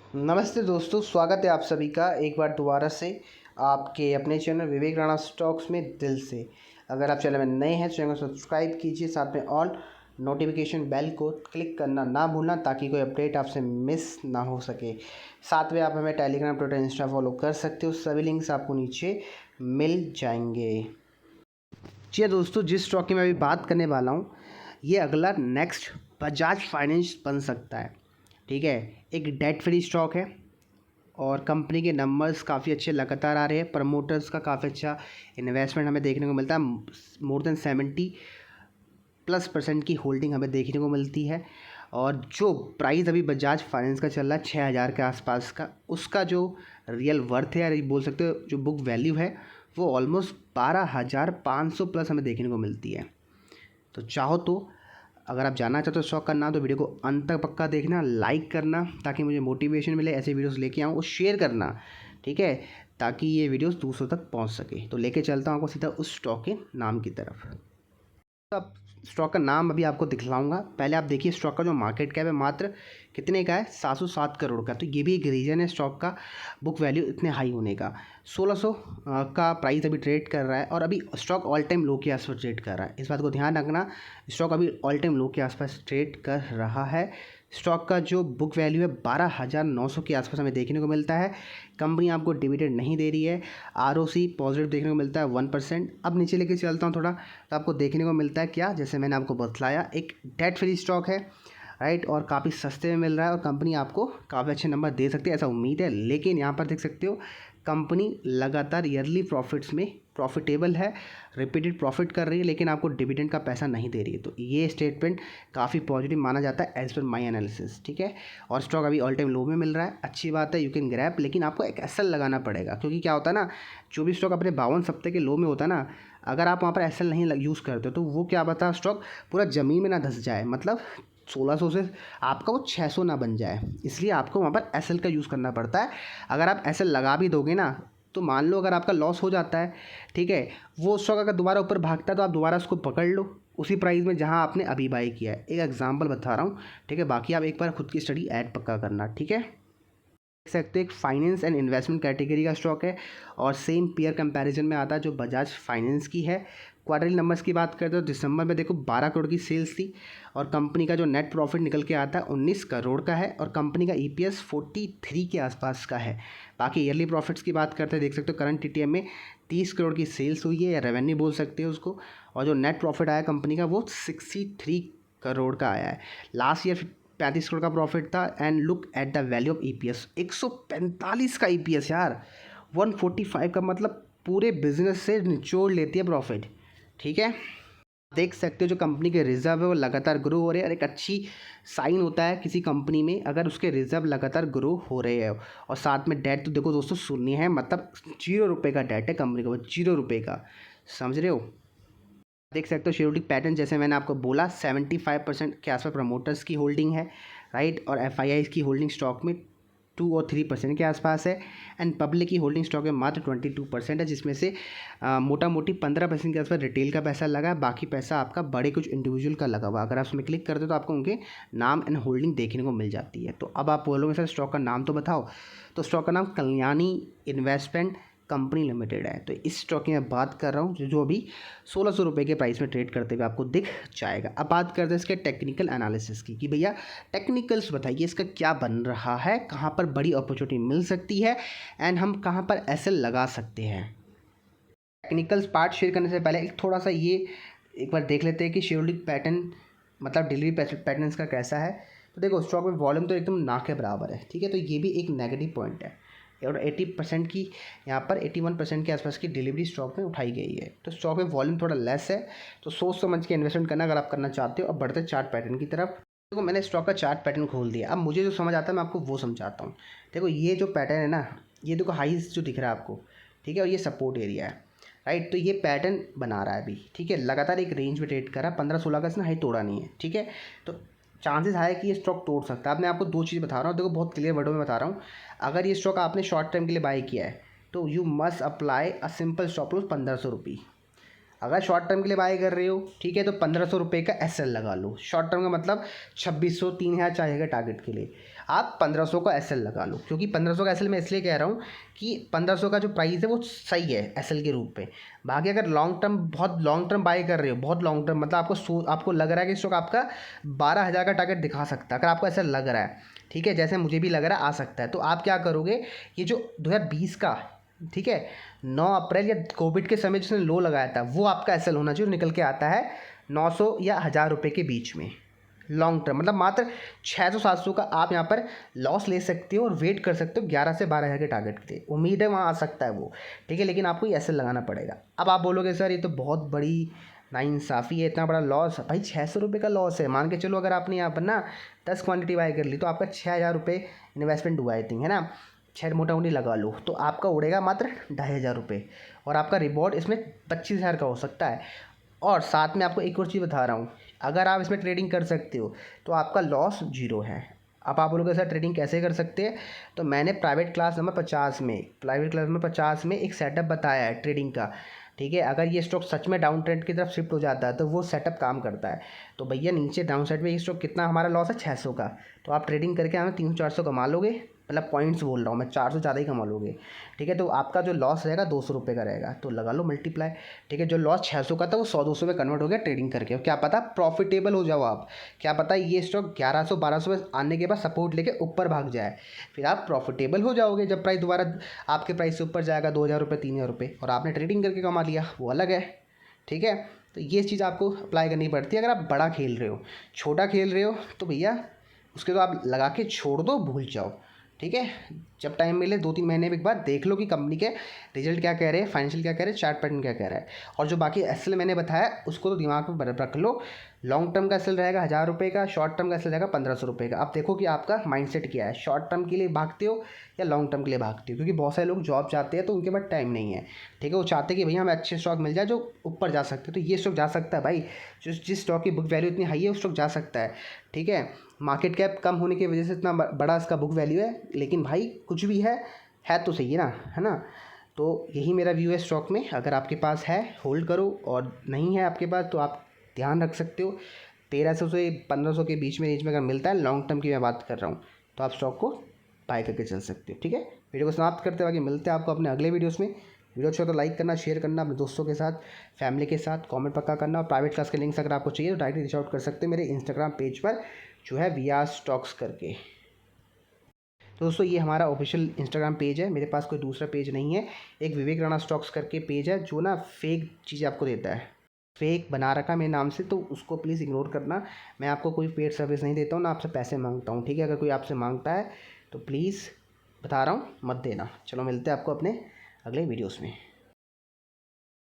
नमस्ते दोस्तों, स्वागत है आप सभी का एक बार दोबारा से आपके अपने चैनल विवेक राणा स्टॉक्स में दिल से। अगर आप चैनल में नए हैं तो चैनल को सब्सक्राइब कीजिए, साथ में ऑल नोटिफिकेशन बेल को क्लिक करना ना भूलना ताकि कोई अपडेट आपसे मिस ना हो सके। साथ में आप हमें टेलीग्राम, ट्विटर, इंस्टा फॉलो कर सकते हो, सभी लिंक्स आपको नीचे मिल जाएंगे। जी दोस्तों, जिस स्टॉक की मैं अभी बात करने वाला हूँ ये अगला नेक्स्ट बजाज फाइनेंस बन सकता है। ठीक है, एक डेट फ्री स्टॉक है और कंपनी के नंबर्स काफ़ी अच्छे लगातार आ रहे हैं। प्रमोटर्स का काफ़ी अच्छा इन्वेस्टमेंट हमें देखने को मिलता है। मोर देन 70+% की होल्डिंग हमें देखने को मिलती है। और जो प्राइस अभी बजाज फाइनेंस का चल रहा है 6,000 के आसपास का, उसका जो रियल वर्थ है, या बोल सकते हो जो बुक वैल्यू है, वो ऑलमोस्ट 12,500 प्लस हमें देखने को मिलती है। तो चाहो तो अगर आप जानना चाहते हो स्टॉक का नाम, तो वीडियो को अंत तक पक्का देखना, लाइक करना ताकि मुझे मोटिवेशन मिले, ऐसे वीडियोस लेके आऊँ, और शेयर करना, ठीक है, ताकि ये वीडियोस दूसरों तक पहुंच सके। तो लेके चलता हूँ आपको सीधा उस स्टॉक के नाम की तरफ। तो अब स्टॉक का नाम अभी आपको दिखलाऊंगा। पहले आप देखिए स्टॉक का जो मार्केट कैप है मात्र कितने का है, 707 करोड़ का। तो ये भी एक रीज़न है स्टॉक का बुक वैल्यू इतने हाई होने का। 1600 का प्राइस अभी ट्रेड कर रहा है और अभी स्टॉक ऑल टाइम लो के आसपास ट्रेड कर रहा है। इस बात को ध्यान रखना, स्टॉक अभी ऑल टाइम लो के आसपास ट्रेड कर रहा है। स्टॉक का जो बुक वैल्यू है 12,900 के आसपास हमें देखने को मिलता है। कंपनी आपको डिविडेंड नहीं दे रही है। आरओसी पॉजिटिव देखने को मिलता है 1%। अब नीचे लेके चलता हूँ थोड़ा, तो आपको देखने को मिलता है क्या, जैसे मैंने आपको बतलाया, एक डेट फ्री स्टॉक है, राइट, और काफ़ी सस्ते में मिल रहा है और कंपनी आपको काफ़ी अच्छे नंबर दे सकती है, ऐसा उम्मीद है। लेकिन यहाँ पर देख सकते हो कंपनी लगातार ईयरली प्रॉफिट्स में प्रॉफिटेबल है, रिपीटेड प्रॉफिट कर रही है, लेकिन आपको डिविडेंड का पैसा नहीं दे रही है। तो ये स्टेटमेंट काफ़ी पॉजिटिव माना जाता है एज पर माई एनालिसिस, ठीक है। और स्टॉक अभी ऑल टाइम लो में मिल रहा है, अच्छी बात है, यू कैन ग्रैब, लेकिन आपको एक एसएल लगाना पड़ेगा, क्योंकि क्या होता है ना, जो भी स्टॉक अपने 52 सप्ताह के लो में होता है ना, अगर आप वहाँ पर एसएल नहीं यूज़ करते तो वो क्या बता, स्टॉक पूरा ज़मीन में ना धंस जाए, मतलब 1600 से आपका वो 600 ना बन जाए, इसलिए आपको वहाँ पर एसएल का यूज़ करना पड़ता है। अगर आप एसएल लगा भी दोगे ना, तो मान लो अगर आपका लॉस हो जाता है, ठीक है, वो स्टॉक अगर दोबारा ऊपर भागता है तो आप दोबारा उसको पकड़ लो उसी प्राइस में जहाँ आपने अभी बाई किया है। एक एग्जांपल बता रहा हूँ, ठीक है, बाकी आप एक बार खुद की स्टडी ऐड पक्का करना, ठीक है। देख सकते हो एक फाइनेंस एंड इन्वेस्टमेंट कैटेगरी का स्टॉक है और सेम पीयर कंपैरिजन में आता है जो बजाज फाइनेंस की है। क्वार्टरली नंबर्स की बात करते हो, दिसंबर में देखो 12 करोड़ की सेल्स थी और कंपनी का जो नेट प्रॉफिट निकल के आता है 19 करोड़ का है और कंपनी का ईपीएस 43 के आसपास का है। बाकी ईयरली प्रॉफिट्स की बात करते हैं, देख सकते हो करंट टीटीएम में 30 करोड़ की सेल्स हुई है, या रेवेन्यू बोल सकते हो उसको, और जो नेट प्रॉफिट आया कंपनी का वो 63 करोड़ का आया है। लास्ट ईयर 35 करोड़ का प्रॉफिट था। And look at the value of EPS, 145 का ईपीएस यार, 145 का मतलब पूरे बिजनेस से निचोड़ लेती है प्रॉफिट, ठीक है। देख सकते हो जो कंपनी के रिजर्व है वो लगातार ग्रो हो रहे हैं और एक अच्छी साइन होता है किसी कंपनी में अगर उसके रिजर्व लगातार ग्रो हो रहे हैं। और साथ में डेट तो देखो दोस्तों सुननी है, मतलब 0 रुपये का डेट है कंपनी का, वो 0 रुपये का, समझ रहे हो। देख सकते हो शेयर होल्डिंग पैटर्न, जैसे मैंने आपको बोला 75% के आसपास प्रमोटर्स की होल्डिंग है, राइट, और एफआईआई की होल्डिंग स्टॉक में 2 और 3% के आसपास है। एंड पब्लिक की होल्डिंग स्टॉक में मात्र 22% है, जिसमें से मोटा मोटी 15% के आसपास रिटेल का पैसा लगा है, बाकी पैसा आपका बड़े कुछ इंडिविजुअल का लगा हुआ। अगर आप उसमें क्लिक करते हो तो आपको उनके नाम एंड होल्डिंग देखने को मिल जाती है। तो अब आप बोलोगे सर स्टॉक का नाम तो बताओ, तो स्टॉक का नाम कल्याणी इन्वेस्टमेंट कंपनी लिमिटेड है। तो इस स्टॉक की मैं बात कर रहा हूँ जो अभी 1600 रुपये के प्राइस में ट्रेड करते हुए आपको दिख जाएगा। अब बात करते हैं इसके टेक्निकल एनालिसिस की, कि भैया टेक्निकल्स बताइए इसका क्या बन रहा है, कहाँ पर बड़ी अपॉर्चुनिटी मिल सकती है एंड हम कहाँ पर एसएल लगा सकते हैं। टेक्निकल्स पार्ट शेयर करने से पहले एक थोड़ा सा ये एक बार देख लेते हैं कि शेयर होल्डिंग पैटर्न, मतलब डिलीवरी पैटर्न का कैसा है। तो देखो स्टॉक में वॉल्यूम तो एकदम ना के बराबर है, ठीक है, तो ये भी एक नेगेटिव पॉइंट है। और 80% की यहाँ पर 81% के आसपास की डिलीवरी स्टॉक में उठाई गई है। तो स्टॉक में वॉल्यूम थोड़ा लेस है, तो सोच समझ के इन्वेस्टमेंट करना अगर आप करना चाहते हो। अब बढ़ते चार्ट पैटर्न की तरफ। देखो मैंने स्टॉक का चार्ट पैटर्न खोल दिया, अब मुझे जो समझ आता है मैं आपको वो समझाता हूँ। देखो ये जो पैटर्न है ना, ये देखो हाईज जो दिख रहा है आपको, ठीक है, और ये सपोर्ट एरिया है, राइट। तो ये पैटर्न बना रहा है अभी, ठीक है, लगातार एक रेंज में ट्रेड कर रहा है, 15-16 का इसने हाई तोड़ा नहीं है, ठीक है। तो चांसेस है कि ये स्टॉक तोड़ सकता है। अब मैं आपको दो चीज़ बता रहा हूँ, देखो बहुत क्लियर वर्डों में बता रहा हूँ। अगर ये स्टॉक आपने शॉर्ट टर्म के लिए बाई किया है तो you must apply a simple stop loss 1500 रुपये। अगर शॉर्ट टर्म के लिए बाई कर रहे हो, ठीक है, तो 1500 रुपये का एसएल लगा लो। शॉर्ट टर्म का मतलब 2600 3000 चाहिएगा टारगेट के लिए। आप 1500 का एस एल लगा लो, क्योंकि 1500 का एस एल मैं इसलिए कह रहा हूँ कि 1500 का जो प्राइस है वो सही है एस एल के रूप में। बाकी अगर लॉन्ग टर्म, बहुत लॉन्ग टर्म बाय कर रहे हो, बहुत लॉन्ग टर्म मतलब आपको लग रहा है कि स्टॉक आपका 12,000 का टारगेट दिखा सकता है, अगर आपको ऐसा लग रहा है, ठीक है, जैसे मुझे भी लग रहा है आ सकता है, तो आप क्या करोगे, ये जो 2020 का, ठीक है, 9 अप्रैल या कोविड के समय जिसने लो लगाया था, वो आपका एस एल होना चाहिए, निकल के आता है 900 या 1000 रुपये के बीच में लॉन्ग टर्म, मतलब मात्र 600-700 का आप यहाँ पर लॉस ले सकते हो और वेट कर सकते हो 11 से 12,000 के टारगेट के लिए। उम्मीद है वहाँ आ सकता है वो, ठीक है, लेकिन आपको ये एस एल लगाना पड़ेगा। अब आप बोलोगे सर ये तो बहुत बड़ी नाइंसाफ़ी है, इतना बड़ा लॉस। भाई 600 रुपये का लॉस है, मान के चलो अगर आपने यहाँ पर ना 10 क्वान्टिटी बाय कर ली तो आपका 6,000 रुपये इन्वेस्टमेंट हुआ आई थिंक, है ना, 6 मोटा मोटी लगा लो तो आपका उड़ेगा मात्र 2,500 रुपये, और आपका रिवॉर्ड इसमें 25,000 का हो सकता है। और साथ में आपको एक और चीज़ बता रहा हूँ, अगर आप इसमें ट्रेडिंग कर सकते हो तो आपका लॉस 0 है। अब आप बोलोगे सर ट्रेडिंग कैसे कर सकते हैं, तो मैंने प्राइवेट क्लास नंबर 50 में एक सेटअप बताया है ट्रेडिंग का, ठीक है। अगर ये स्टॉक सच में डाउन ट्रेंड की तरफ शिफ्ट हो जाता है तो वो सेटअप काम करता है। तो भैया नीचे डाउन साइड में ये स्टॉक कितना हमारा लॉस है 600 का, तो आप ट्रेडिंग करके हमें 300-400 कमा लोगे, मतलब पॉइंट्स बोल रहा हूँ मैं, 400 ज़्यादा ही कमा लोगे, ठीक है। तो आपका जो लॉस रहेगा 200 रुपये का रहेगा, तो लगा लो मल्टीप्लाई, ठीक है। जो लॉस 600 का था वो 100-200 में कन्वर्ट हो गया ट्रेडिंग करके, और क्या पता प्रॉफिटेबल हो जाओ आप, क्या पता ये स्टॉक 1100-1200 में आने के बाद सपोर्ट लेके ऊपर भाग जाए, फिर आप प्रॉफिटेबल हो जाओगे जब प्राइस दोबारा आपके प्राइस से ऊपर जाएगा 2,000 रुपये 3,000 रुपये, और आपने ट्रेडिंग करके कमा लिया, वो अलग है, ठीक है। तो ये चीज़ आपको अप्लाई करनी पड़ती है। अगर आप बड़ा खेल रहे हो, छोटा खेल रहे हो तो भैया उसके तो आप लगा के छोड़ दो, भूल जाओ, ठीक है। जब टाइम मिले 2-3 महीने एक बार देख लो कि कंपनी के रिजल्ट क्या कह रहे हैं, फाइनेंशियल क्या कह रहे हैं, चार्ट पैटर्न क्या कह रहा है, और जो बाकी एस एल मैंने बताया उसको तो दिमाग में रख लो। लॉन्ग टर्म का एस एल रहेगा 1000 रुपये का, शॉर्ट टर्म का एस एल रहेगा 1500 रुपये का। अब देखो कि आपका माइंडसेट क्या है, शॉर्ट टर्म के लिए भागते हो या लॉन्ग टर्म के लिए भागते हो, क्योंकि बहुत सारे लोग जॉब चाहते हैं तो उनके पास टाइम नहीं है, ठीक है। वो चाहते हैं कि भैया हमें अच्छे स्टॉक मिल जाए जो ऊपर जा सकते हैं, तो ये स्टॉक जा सकता है भाई, जिस स्टॉक की बुक वैल्यू इतनी हाई है उस स्टॉक जा सकता है, ठीक है। मार्केट कैप कम होने की वजह से इतना बड़ा इसका बुक वैल्यू है, लेकिन भाई कुछ भी है तो सही है ना, है ना। तो यही मेरा व्यू है स्टॉक में, अगर आपके पास है होल्ड करो, और नहीं है आपके पास तो आप ध्यान रख सकते हो 1300 से 1500 के बीच में रेंज में अगर मिलता है, लॉन्ग टर्म की मैं बात कर रहा हूँ, तो आप स्टॉक को बाय करके चल सकते हो, ठीक है। वीडियो को समाप्त करते बाकी मिलते हैं आपको अपने अगले वीडियोस में। वीडियो अच्छा तो लाइक करना, शेयर करना अपने दोस्तों के साथ, फैमिली के साथ, कमेंट पक्का करना, और प्राइवेट क्लास के लिंक्स अगर आपको चाहिए तो डायरेक्टली रीच आउट कर सकते हैं मेरे इंस्टाग्राम पेज पर जो है VR स्टॉक्स करके। तो दोस्तों ये हमारा ऑफिशियल इंस्टाग्राम पेज है, मेरे पास कोई दूसरा पेज नहीं है। एक विवेक राणा स्टॉक्स करके पेज है जो ना फेक चीज़ें आपको देता है, फेक बना रखा मेरे नाम से, तो उसको प्लीज़ इग्नोर करना। मैं आपको कोई पेड सर्विस नहीं देता हूँ, ना आपसे पैसे मांगता हूँ, ठीक है। अगर कोई आपसे मांगता है तो प्लीज़ बता रहा हूँ मत देना। चलो मिलते हैं आपको अपने अगले वीडियोस में।